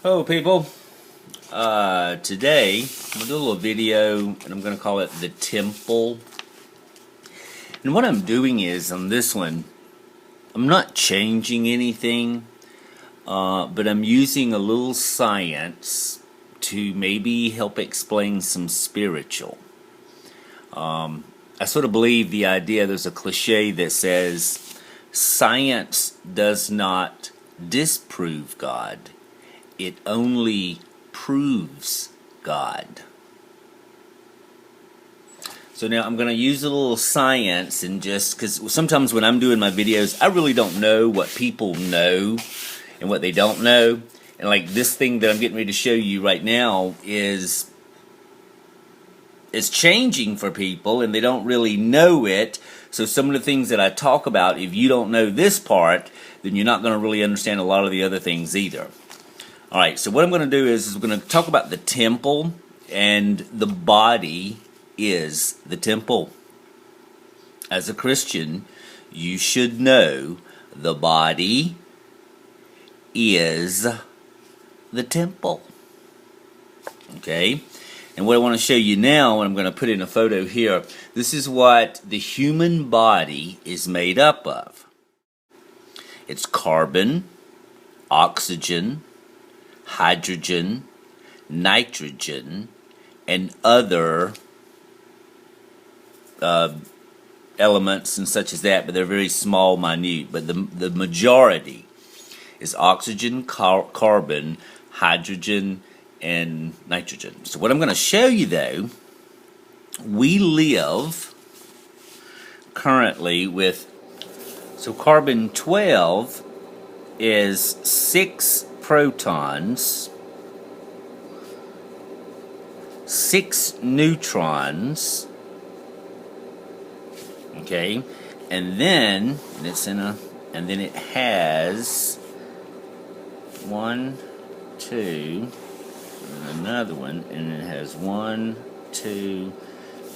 Hello people, today I'm going to do a little video and I'm going to call it the temple. And what I'm doing is, on this one, I'm not changing anything, but I'm using a little science to maybe help explain some spiritual. I sort of believe the idea, there's a cliche that says science does not disprove God. It only proves God. So now I'm going to use a little science, and just because sometimes when I'm doing my videos, I really don't know what people know and what they don't know. And like this thing that I'm getting ready to show you right now is changing for people, and they don't really know it. So some of the things that I talk about, if you don't know this part, then you're not going to really understand a lot of the other things either. Alright, so what I'm going to do is we're going to talk about the temple, and the body is the temple. As a Christian, you should know the body is the temple. Okay? And what I want to show you now, and I'm going to put in a photo here, this is what the human body is made up of. It's carbon, oxygen, hydrogen, nitrogen, and other elements and such as that, but they're very small, minute. But the majority is oxygen, carbon, hydrogen, and nitrogen. So what I'm going to show you, though, we live currently with, so carbon 12 is 6 protons, 6 neutrons, okay, and then it has 1, 2, and another one, and it has 1, 2,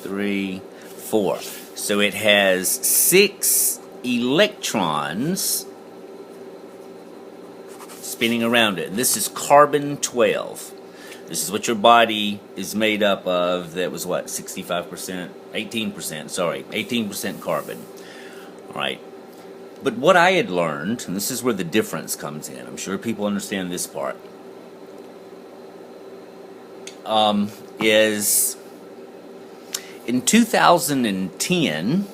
3, 4. So it has 6 electrons spinning around it. This is carbon 12. This is what your body is made up of. That was what, 65%? 18%, sorry. 18% carbon. Alright. But what I had learned, and this is where the difference comes in. I'm sure people understand this part. Is in 2010,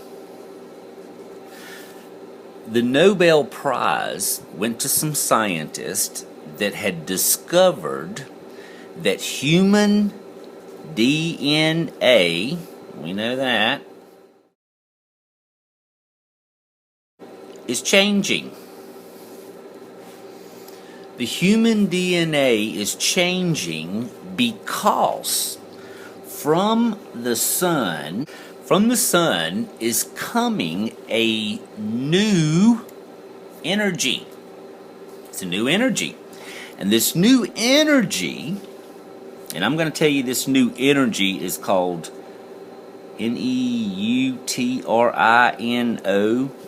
the Nobel Prize went to some scientists that had discovered that human DNA, we know that, is changing. The human DNA is changing because from the sun is coming a new energy. It's a new energy. And this new energy, and I'm going to tell you this new energy is called neutrino,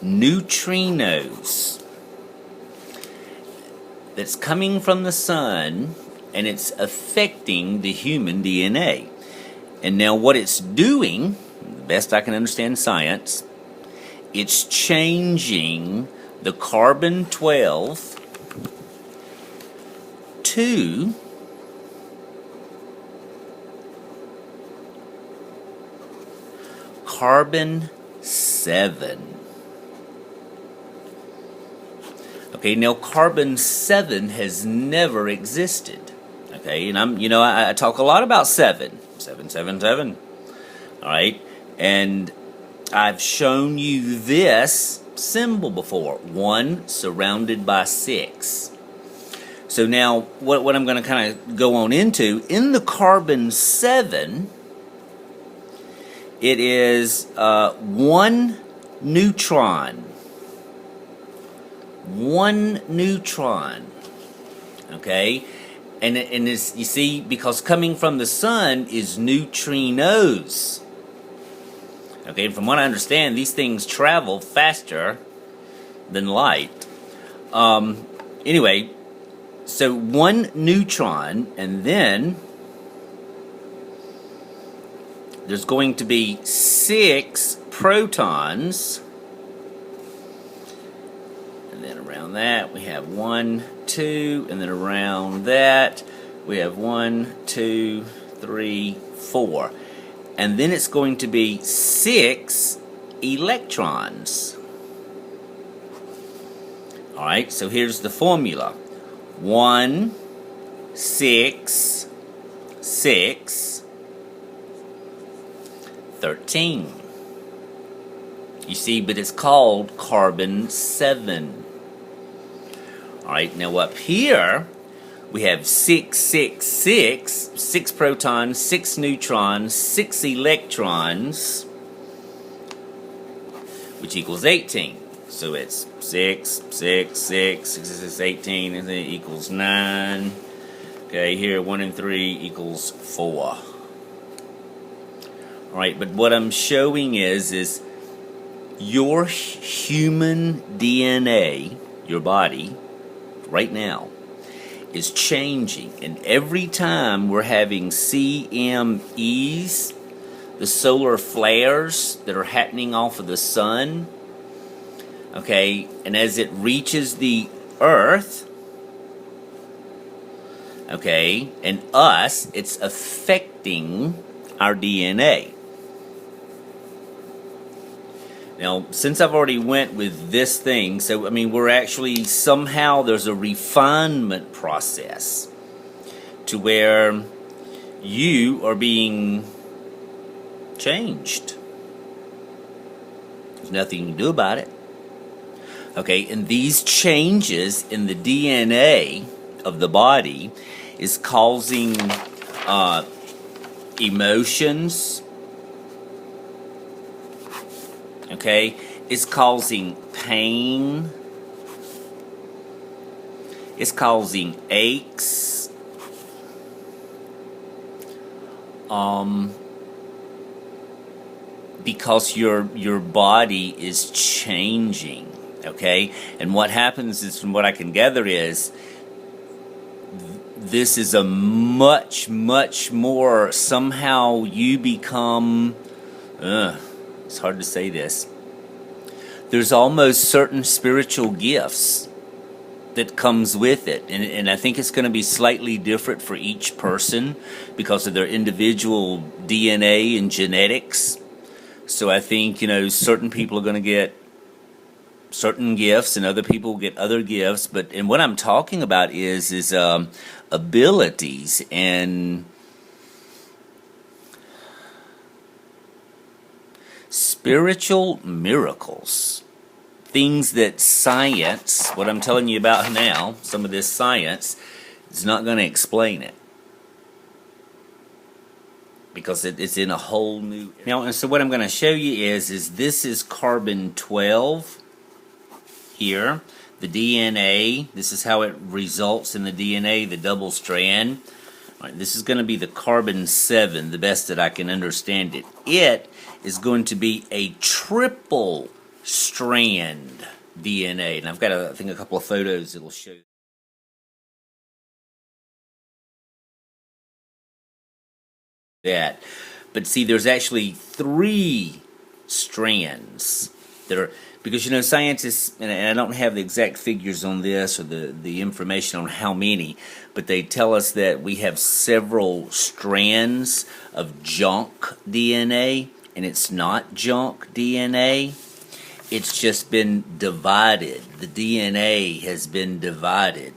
neutrinos. That's coming from the sun, and it's affecting the human DNA. And now what it's doing, the best I can understand science, it's changing the carbon 12 to carbon 7. Okay, now carbon 7 has never existed. Okay, and I talk a lot about 7. 777. Alright, and I've shown you this symbol before. 1 surrounded by 6. So now, what I'm going to kind of go on into, in the carbon 7, it is 1 neutron. 1 neutron. Okay? And it's, you see, because coming from the sun is neutrinos. Okay, and from what I understand, these things travel faster than light. Anyway, So 1 neutron, and then there's going to be 6 protons. And then around that we have 1, 2, and then around that we have 1, 2, 3, 4. And then it's going to be 6 electrons. Alright, so here's the formula. 1, 6, 6, 13. You see, but it's called carbon 7. Alright, now up here, we have 6, 6, 6, 6 protons, 6 neutrons, 6 electrons, which equals 18. So it's 6, 6, 6, 6, 18, and then it equals 9. Okay, here 1 and 3 equals 4. Alright, but what I'm showing is your human DNA, your body, right now, is changing. And every time we're having CMEs, the solar flares that are happening off of the sun, okay, and as it reaches the earth, okay, and us, it's affecting our DNA. Now, since I've already went with this thing, so I mean, we're actually somehow there's a refinement process to where you are being changed. There's nothing you can do about it. Okay, and these changes in the DNA of the body is causing emotions. Okay, it's causing pain. It's causing aches. Because your body is changing. Okay, and what happens is, from what I can gather, is this is a much more, somehow you become, it's hard to say this, there's almost certain spiritual gifts that comes with it, and I think it's going to be slightly different for each person because of their individual DNA and genetics. So I think, certain people are going to get certain gifts and other people get other gifts, and what I'm talking about is abilities and spiritual miracles, things that science, what I'm telling you about now, some of this science is not going to explain it, because it's in a whole new now. And so what I'm going to show you is this is carbon 12 here, the DNA. This is how it results in the DNA, the double strand. All right, this is going to be the carbon 7, the best that I can understand it. It is going to be a triple strand DNA, and I've got I think a couple of photos that'll show that. But see, there's actually 3 strands that are, because scientists, and I don't have the exact figures on this or the information on how many, but they tell us that we have several strands of junk DNA, and it's not junk DNA. It's just been divided. The DNA has been divided.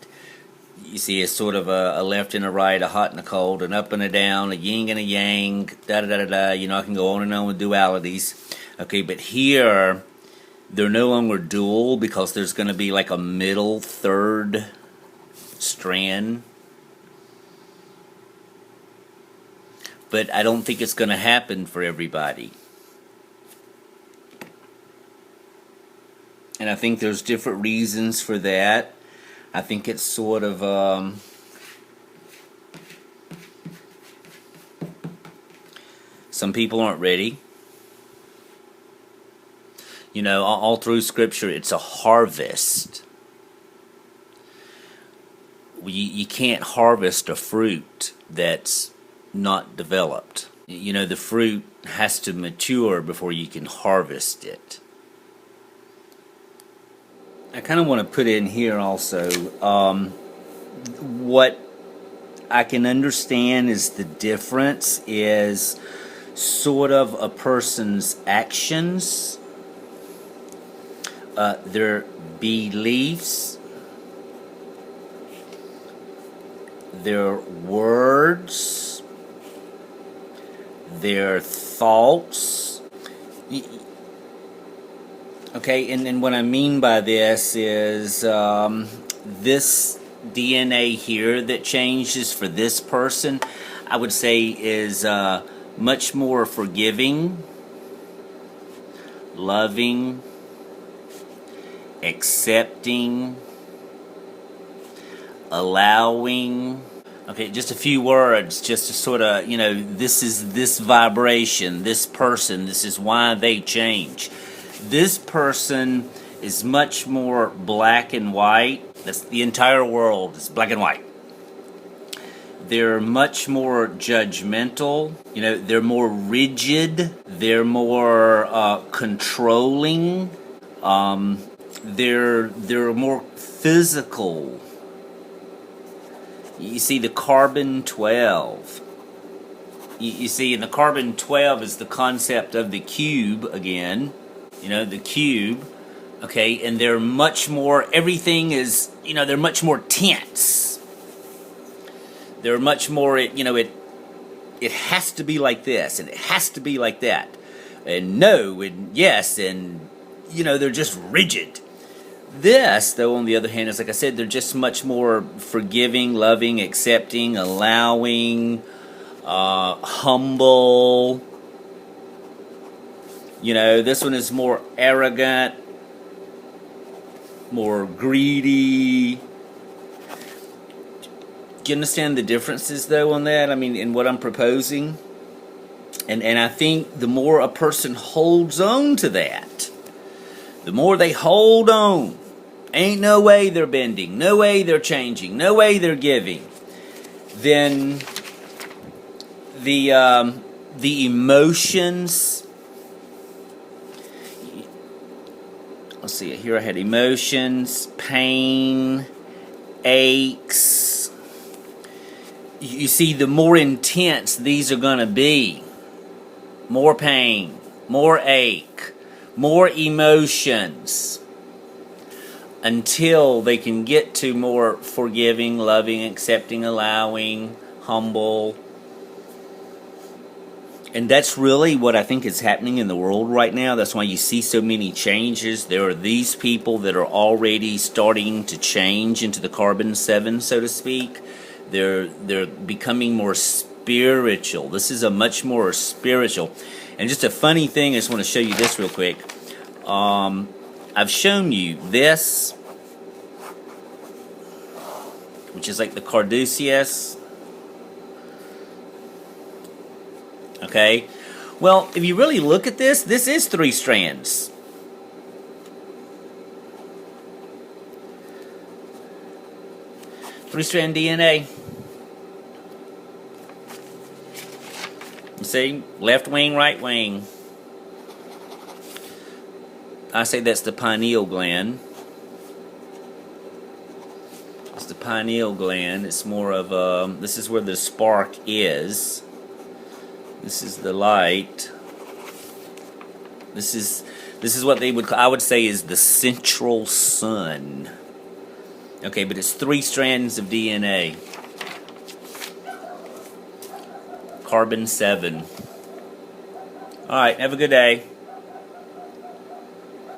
You see, it's sort of a left and a right, a hot and a cold, an up and a down, a yin and a yang, da-da-da-da-da. I can go on and on with dualities. Okay, but here, they're no longer dual because there's going to be like a middle third strand. But I don't think it's going to happen for everybody. And I think there's different reasons for that. I think it's sort of some people aren't ready. All through Scripture, it's a harvest. you can't harvest a fruit that's not developed. You know, the fruit has to mature before you can harvest it. I kind of want to put in here also what I can understand is the difference is sort of a person's actions, their beliefs, their words, their thoughts. Okay, and what I mean by this is this DNA here that changes for this person, I would say is much more forgiving, loving, accepting, allowing. Okay, just a few words just to sort of, you know, this is this vibration, this person, this is why they change. This person is much more black and white. That's the entire world. It's black and white. They're much more judgmental. You know, they're more rigid. They're more controlling. They're more physical. You see the carbon 12. You see, in the carbon 12 is the concept of the cube again. You know, the cube. Okay, and they're much more, everything is, you know, they're much more tense. They're much more, you know, it has to be like this, and it has to be like that. And no, and yes, and, you know, they're just rigid. This, though, on the other hand, is, like I said, they're just much more forgiving, loving, accepting, allowing, humble. You know, this one is more arrogant, more greedy. Do you understand the differences, though, on that? I mean, in what I'm proposing? And I think the more a person holds on to that, the more they hold on, ain't no way they're bending, no way they're changing, no way they're giving, then the emotions. Let's see, here I had emotions, pain, aches. You see, the more intense these are going to be, more pain, more ache, more emotions, until they can get to more forgiving, loving, accepting, allowing, humble. And that's really what I think is happening in the world right now. That's why you see so many changes. There are these people that are already starting to change into the carbon 7, so to speak. They're becoming more spiritual. This is a much more spiritual. And just a funny thing, I just want to show you this real quick. I've shown you this, which is like the Carduceus. Okay, well, if you really look at this, this is 3 strands. Three-strand DNA. You see, left wing, right wing. I say that's the pineal gland. It's the pineal gland. It's more of a, this is where the spark is. This is the light. This is what they would, I would say, is the central sun. Okay, but it's 3 strands of DNA. Carbon 7. All right, have a good day.